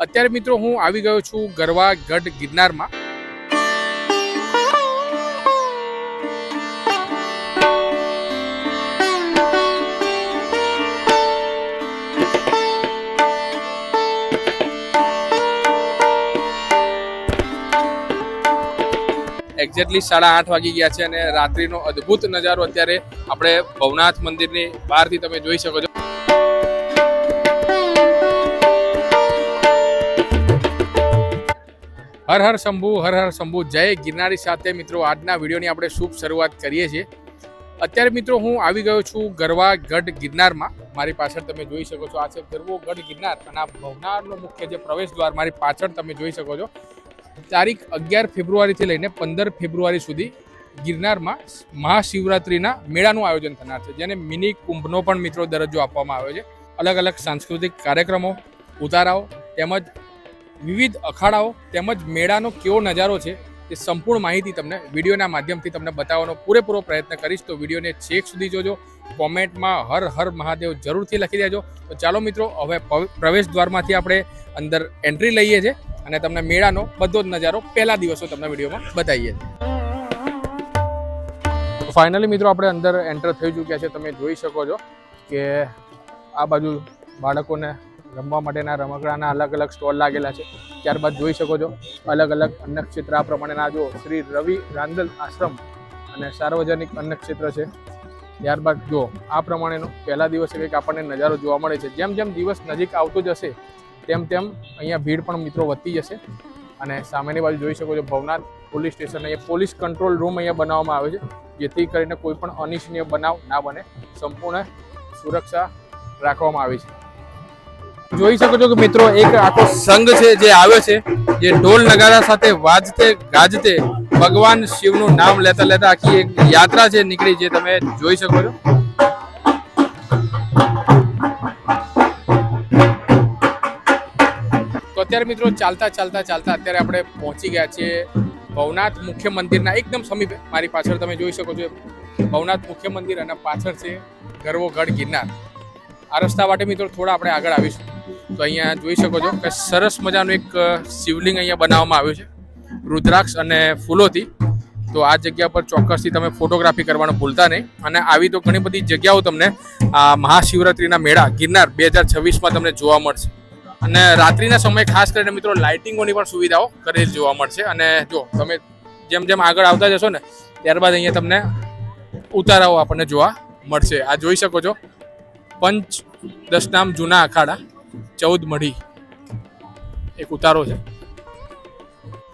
અત્યારે મિત્રો હું આવી ગયો છું ગરવા ગઢ ગિરનારમાં। એક્ઝેક્ટલી 8:30 વાગી ગયા છે અને રાત્રિનો અદ્ભુત નજારો અત્યારે આપણે ભવનાથ મંદિરની બહારથી તમે જોઈ શકો છો। હર હર શંભુ, હર હર શંભુ, જય ગિરનારી સાથે મિત્રો આજના વિડીયોની આપણે શુભ શરૂઆત કરીએ છીએ। અત્યારે મિત્રો હું આવી ગયો છું ગરવા ગઢ ગિરનારમાં। મારી પાછળ તમે જોઈ શકો છો આ છે ગરવો ગઢ ગિરનાર અને આ ભવનાથનો મુખ્ય જે પ્રવેશ દ્વાર મારી પાછળ તમે જોઈ શકો છો। તારીખ 11 ફેબ્રુઆરીથી લઈને 15 ફેબ્રુઆરી સુધી ગિરનારમાં મહાશિવરાત્રિના મેળાનું આયોજન થનાર છે, જેને મિની કુંભનો પણ મિત્રો દરજ્જો આપવામાં આવ્યો છે। અલગ અલગ સાંસ્કૃતિક કાર્યક્રમો, ઉતારાઓ તેમજ વિવિધ અખાડાઓ તેમજ મેળાનો કેવો નજારો છે તે સંપૂર્ણ માહિતી તમને વિડીયોના માધ્યમથી તમને બતાવવાનો પૂરેપૂરો પ્રયત્ન કરીશ। તો વિડીયોને છેક સુધી જોજો, કોમેન્ટમાં હર હર મહાદેવ જરૂરથી લખી દેજો। તો ચાલો મિત્રો હવે પ્રવેશ દ્વારમાંથી આપણે અંદર એન્ટ્રી લઈએ છીએ અને તમને મેળાનો બધો જ નજારો પહેલા દિવસો તમને વિડીયોમાં બતાવીએ છીએ। ફાઇનલી મિત્રો આપણે અંદર એન્ટર થઈ ચૂક્યા છે। તમે જોઈ શકો છો કે આ બાજુ બાળકોને રમવા માટેના રમકડાના અલગ અલગ સ્ટોલ લાગેલા છે। ત્યારબાદ જોઈ શકો છો અલગ અલગ અન્નક્ષેત્ર આ પ્રમાણેના જો શ્રી રવિ રાંદલ આશ્રમ અને સાર્વજનિક અન્નક્ષેત્ર છે। ત્યારબાદ જો આ પ્રમાણેનો પહેલા દિવસે કંઈક આપણને નજારો જોવા મળે છે। જેમ જેમ દિવસ નજીક આવતો જશે તેમ તેમ અહીંયા ભીડ પણ મિત્રો વધતી જશે। અને સામેની બાજુ જોઈ શકો છો ભવનાથ પોલીસ સ્ટેશન, અહીંયા પોલીસ કંટ્રોલ રૂમ અહીંયા બનાવવામાં આવે છે, જેથી કરીને કોઈ પણ અનિચ્છનીય બનાવ ના બને, સંપૂર્ણ સુરક્ષા રાખવામાં આવી છે। જોઈ શકો છો કે મિત્રો એક આખો સંઘ છે જે આવ્યો છે, જે ઢોલ નગારા સાથે વાજતે ગાજતે ભગવાન શિવનું નામ લેતા લેતા આખી એક યાત્રા છે નીકળી, જે તમે જોઈ શકો છો। તો અત્યારે મિત્રો ચાલતા અત્યારે આપણે પહોંચી ગયા છીએ ભવનાથ મુખ્ય મંદિરના એકદમ સમીપે। મારી પાછળ તમે જોઈ શકો છો ભવનાથ મુખ્ય મંદિર અને પાછળ છે ગરવો ગઢ ગિરનાર। આ રસ્તા માટે મિત્રો થોડા આપણે આગળ આવીશું તો અહીંયા જોઈ શકો છો કે સરસ મજાનું એક શિવલિંગ અહીંયા બનાવવામાં આવ્યું છે રુદ્રાક્ષ અને ફૂલોથી। તો આ જગ્યા પર ચોક્કસથી તમે ફોટોગ્રાફી કરવાનું ભૂલતા નહીં। અને આવી તો ઘણી બધી જગ્યાઓ તમને આ મહાશિવરાત્રિના મેળા ગિરનાર 2026માં તમને જોવા મળશે। અને રાત્રિના સમયે ખાસ કરીને મિત્રો લાઇટિંગોની પણ સુવિધાઓ કરેલ જોવા મળશે। અને જો તમે જેમ જેમ આગળ આવતા જશો ને ત્યારબાદ અહીંયા તમને ઉતારાઓ આપણને જોવા મળશે। આ જોઈ શકો છો પંચ દશનામ જૂના અખાડા 14 મઢી એક ઉતારો છે।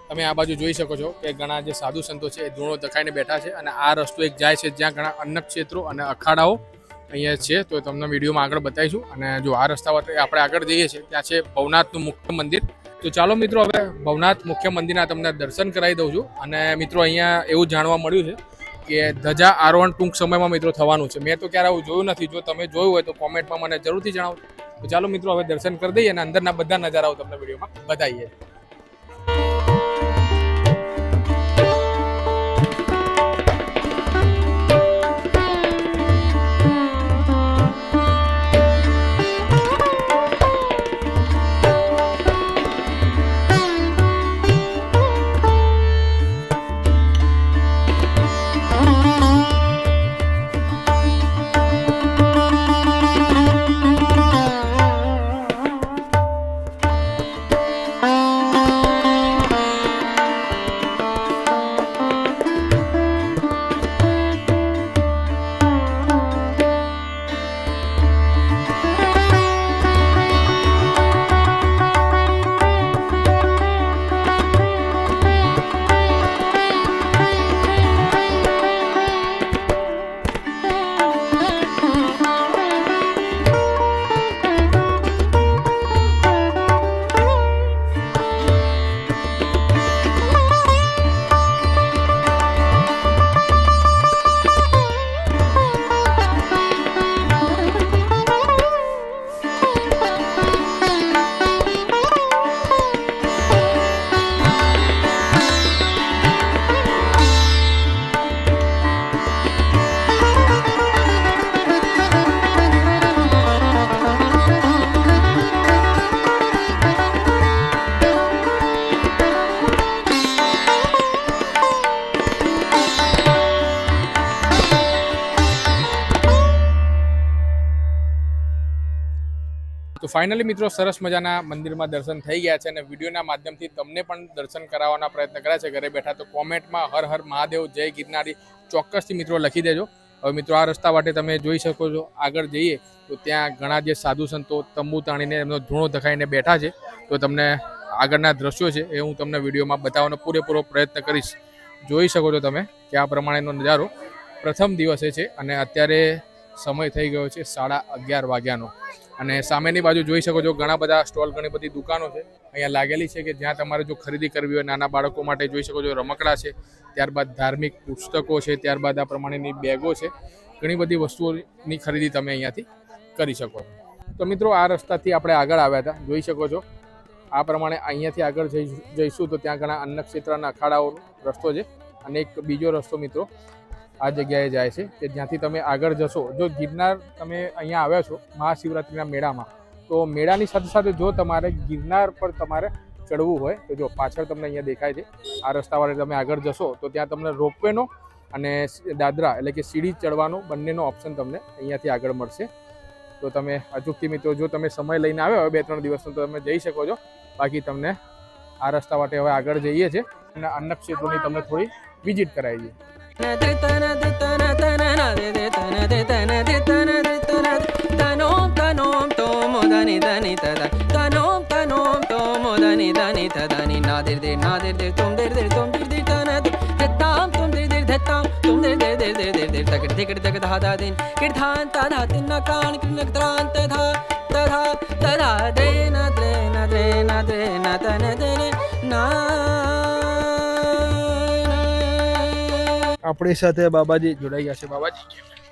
તમે આ બાજુ જોઈ શકો છો કે ઘણા જે સાધુ સંતો છે એ ધૂણો દખાઈને બેઠા છે અને આ રસ્તો એક જાય છે જ્યાં ઘણા અન્નક્ષેત્રો અને અખાડાઓ અહીંયા છે, તો તમને વિડીયોમાં આગળ બતાવીશું। અને જો આ રસ્તા પર આપણે આગળ જઈએ છીએ ત્યાં છે ભવનાથનું મુખ્ય મંદિર। તો ચાલો મિત્રો હવે ભવનાથ મુખ્ય મંદિરના તમને દર્શન કરાવી દઉં છું। અને મિત્રો અહીંયા એવું જાણવા મળ્યું છે કે ધજા આરોહણ ટૂંક સમયમાં મિત્રો થવાનું છે। મેં તો ક્યારે આવું જોયું નથી, જો તમે જોયું હોય તો કોમેન્ટમાં મને જરૂરથી જણાવો। તો ચાલો મિત્રો હવે દર્શન કરી દઈએ અને અંદરના બધા નજારાઓ તમને વિડીયોમાં બતાવીએ। ફાઇનલી મિત્રો સરસ મજાના મંદિરમાં દર્શન થઈ ગયા છે અને વિડીયોના માધ્યમથી તમને પણ દર્શન કરાવવાના પ્રયત્ન કર્યા છે ઘરે બેઠા. તો કોમેન્ટમાં હર હર મહાદેવ જય ગિરનારી ચોક્કસથી મિત્રો લખી દેજો. હવે મિત્રો આ રસ્તા માટે તમે જોઈ શકો છો, આગળ જઈએ તો ત્યાં ઘણા જે સાધુ સંતો તંબુ તાણીને એમનો ધૂણો ધખાઈને બેઠા છે. તો તમને આગળના દ્રશ્યો છે એ હું તમને વિડીયોમાં બતાવવાનો પૂરેપૂરો પ્રયત્ન કરીશ. જોઈ શકો છો તમે કે આ પ્રમાણેનો નજારો પ્રથમ દિવસે છે અને અત્યારે સમય થઈ ગયો છે 11:30 વાગ્યાનો. અને સામેની બાજુ જોઈ શકો છો ઘણા બધા સ્ટોલ, ઘણી બધી દુકાનો છે અહીંયા લાગેલી છે કે જ્યાં તમારે જો ખરીદી કરવી હોય નાના બાળકો માટે જોઈ શકો છો રમકડા છે, ત્યારબાદ ધાર્મિક પુસ્તકો છે, ત્યારબાદ આ પ્રમાણેની બેગો છે, ઘણી બધી વસ્તુઓની ખરીદી તમે અહીંયાથી કરી શકો છો. તો મિત્રો આ રસ્તાથી આપણે આગળ આવ્યા હતા, જોઈ શકો છો આ પ્રમાણે અહીંયાથી આગળ જઈશું તો ત્યાં ઘણા અન્ન ક્ષેત્રના અખાડાઓનો રસ્તો છે અને એક બીજો રસ્તો મિત્રો આ જગ્યાએ જાય છે કે જ્યાંથી તમે આગળ જશો. જો ગિરનાર તમે અહીંયા આવ્યા છો મહાશિવરાત્રિના મેળામાં, તો મેળાની સાથે સાથે જો તમારે ગિરનાર પર તમારે ચડવું હોય તો જો પાછળ તમને અહીંયા દેખાય છે આ રસ્તા વાળે તમે આગળ જશો તો ત્યાં તમને રોપવેનો અને દાદરા એટલે કે સીડી ચડવાનો બંનેનો ઓપ્શન તમને અહીંયાથી આગળ મળશે. તો તમે અચૂકથી મિત્રો જો તમે સમય લઈને આવ્યા હોય 2-3 દિવસનો તો તમે જઈ શકો છો. બાકી તમને આ રસ્તા માટે હવે આગળ જઈએ છીએ અને અન્ન ક્ષેત્રોની તમને થોડી વિઝિટ કરાવી છે. अपने साथ बाबाजी जुड़ाई गया बाबाजी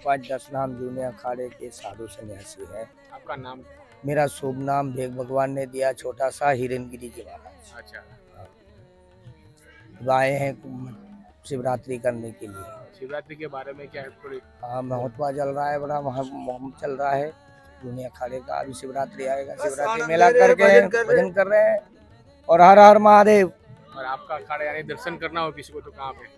5-10 नाम जूने अखाड़े के साधु सन्यासी है। आपका नाम? मेरा शुभ नाम भेग भगवान ने दिया, छोटा सा हिरणगिरी के महाराज। अच्छा, आए हैं शिवरात्रि करने के लिए। शिवरात्रि के बारे में क्या है थोड़ी? हाँ, महोत्सव चल रहा है, बड़ा मुहिम चल रहा है जूने अखाड़े का। अभी शिवरात्रि आएगा, शिवरात्रि मेला करके भजन कर रहे हैं और हर हर महादेव। और आपका अखाड़ा यानी दर्शन करना हो किसी को तो कहाँ पे?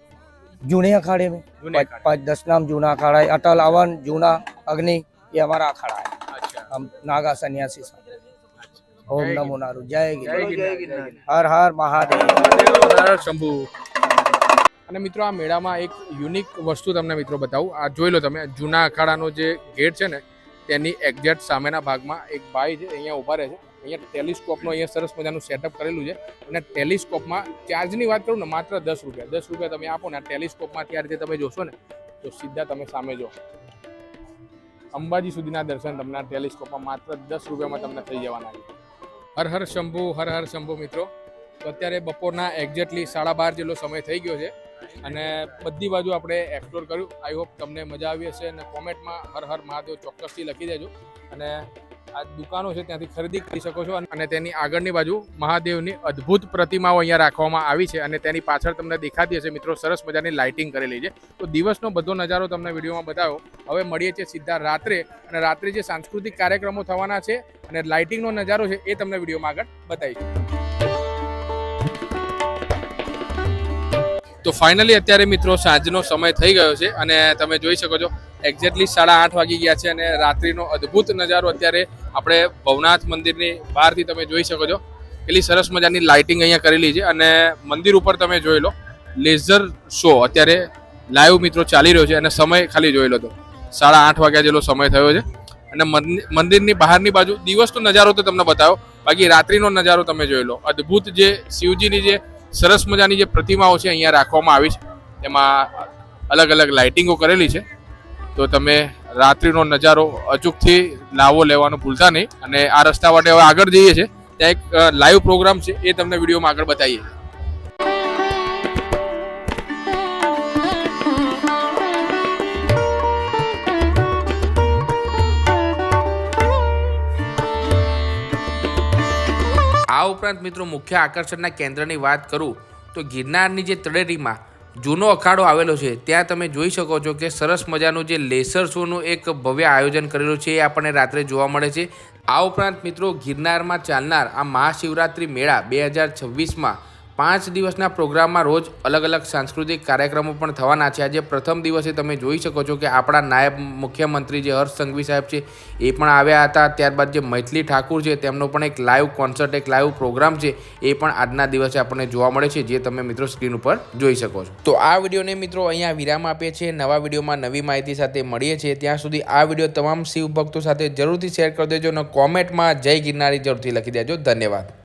जूने अखाड़े में। जूने अखाड़े। 5-10 नाम जूना अखाड़ा है। अटल, अवन, जूना, अग्नि, ये हमारा अखाड़ा है। अच्छा, हम नागा सन्यासी साहब। ओम जय नमो नारायण, जय गिरनार, गिरनार, हर हर महादेव, હર શંભુ. અને મિત્રો આ મેળામાં એક યુનિક વસ્તુ તમને મિત્રો બતાવું. આ જોઈ લો તમે, જૂના અખાડાનો જે ગેટ છે ને તેની એક્ઝેક્ટ સામેના ભાગમાં એક ભાઈ છે અહીંયા ઊભા રહે છે. અહીંયા ટેલિસ્કોપનો અહીંયા સરસ મજાનું સેટઅપ કરેલું છે અને ટેલિસ્કોપમાં ચાર્જની વાત કરું ને માત્ર 10 રૂપિયા. 10 રૂપિયા તમે આપો ને ટેલિસ્કોપમાંથી આ રીતે તમે જોશો ને તો સીધા તમે સામે જો અંબાજી સુધીના દર્શન તમને આ ટેલિસ્કોપમાં માત્ર 10 રૂપિયામાં તમને થઈ જવાના છે. હર હર શંભુ, હર હર શંભુ મિત્રો. તો અત્યારે બપોરના એક્ઝેક્ટલી 12:30 જેટલો સમય થઈ ગયો છે અને બધી બાજુ આપણે એક્સપ્લોર કર્યું. આઈ હોપ તમને મજા આવી હશે અને કોમેન્ટમાં હર હર મહાદેવ ચોક્કસથી લખી દેજો. અને આ દુકાનો છે ત્યાંથી ખરીદી કરી શકો છો અને તેની આગળની બાજુ મહાદેવની અદ્ભુત પ્રતિમાઓ અહીંયા રાખવામાં આવી છે અને તેની પાછળ તમને દેખાતી હશે મિત્રો સરસ મજાની લાઇટિંગ કરેલી છે. તો દિવસનો બધો નજારો તમને વિડીયોમાં બતાવ્યો. હવે મળીએ છીએ સીધા રાત્રે અને રાત્રે જે સાંસ્કૃતિક કાર્યક્રમો થવાના છે અને લાઇટિંગનો નજારો છે એ તમને વિડીયોમાં આગળ બતાવીશું. તો ફાઇનલી અત્યારે મિત્રો સાંજનો સમય થઈ ગયો છે અને તમે જોઈ શકો છો એક્ઝેક્ટલી 8:30 વાગી ગયા છે અને રાત્રિનો અદ્ભુત નજારો અત્યારે આપણે ભવનાથ મંદિરની બહારથી તમે જોઈ શકો છો. એટલી સરસ મજાની લાઇટિંગ અહીંયા કરેલી છે અને મંદિર ઉપર તમે જોઈ લો લેઝર શો અત્યારે લાઈવ મિત્રો ચાલી રહ્યો છે અને સમય ખાલી જોઈ લો તો 8:30 વાગ્યા જેટલો સમય થયો છે અને મંદિરની બહારની બાજુ દિવસનો નજારો તો તમને બતાવ્યો, બાકી રાત્રિનો નજારો તમે જોઈ લો. અદ્ભુત જે શિવજીની જે સરસ મજાની જે પ્રતિમાઓ છે અહીંયા રાખવામાં આવી છે તેમાં અલગ અલગ લાઇટિંગો કરેલી છે. તો તમે રાત્રિનો નજારો અચૂકથી લાવો લેવાનું ભૂલતા નહીં. અને આ રસ્તા માટે હવે આગળ જઈએ છીએ ત્યાં એક લાઈવ પ્રોગ્રામ છે એ તમને વિડીયોમાં આગળ બતાવીએ. આ ઉપરાંત મિત્રો મુખ્ય આકર્ષણના કેન્દ્રની વાત કરું તો ગિરનારની જે તળેટીમાં જૂનો અખાડો આવેલો છે ત્યાં તમે જોઈ શકો છો કે સરસ મજાનું જે લેસર શોનું એક ભવ્ય આયોજન કરેલું છે એ આપણને રાત્રે જોવા મળે છે. આ ઉપરાંત મિત્રો ગિરનારમાં ચાલનાર આ મહાશિવરાત્રિ મેળા 2026માં 5 દિવસના પ્રોગ્રામમાં રોજ અલગ અલગ સાંસ્કૃતિક કાર્યક્રમો પણ થવાના છે. આજે પ્રથમ દિવસે તમે જોઈ શકો છો કે આપણા નાયબ મુખ્યમંત્રી જે હર્ષ સંઘવી સાહેબ છે એ પણ આવ્યા હતા. ત્યારબાદ જે મૈથિલી ઠાકુર છે તેમનો પણ એક લાઈવ કોન્સર્ટ, એક લાઈવ પ્રોગ્રામ છે એ પણ આજના દિવસે આપણને જોવા મળે છે, જે તમે મિત્રો સ્ક્રીન ઉપર જોઈ શકો છો. તો આ વિડીયોને મિત્રો અહીંયા વિરામ આપીએ છીએ. નવા વિડીયોમાં નવી માહિતી સાથે મળીએ છીએ. ત્યાં સુધી આ વિડીયો તમામ શિવ ભક્તો સાથે જરૂરથી શેર કરી દેજો અને કોમેન્ટમાં જય ગિરનારી જરૂરથી લખી દેજો. ધન્યવાદ.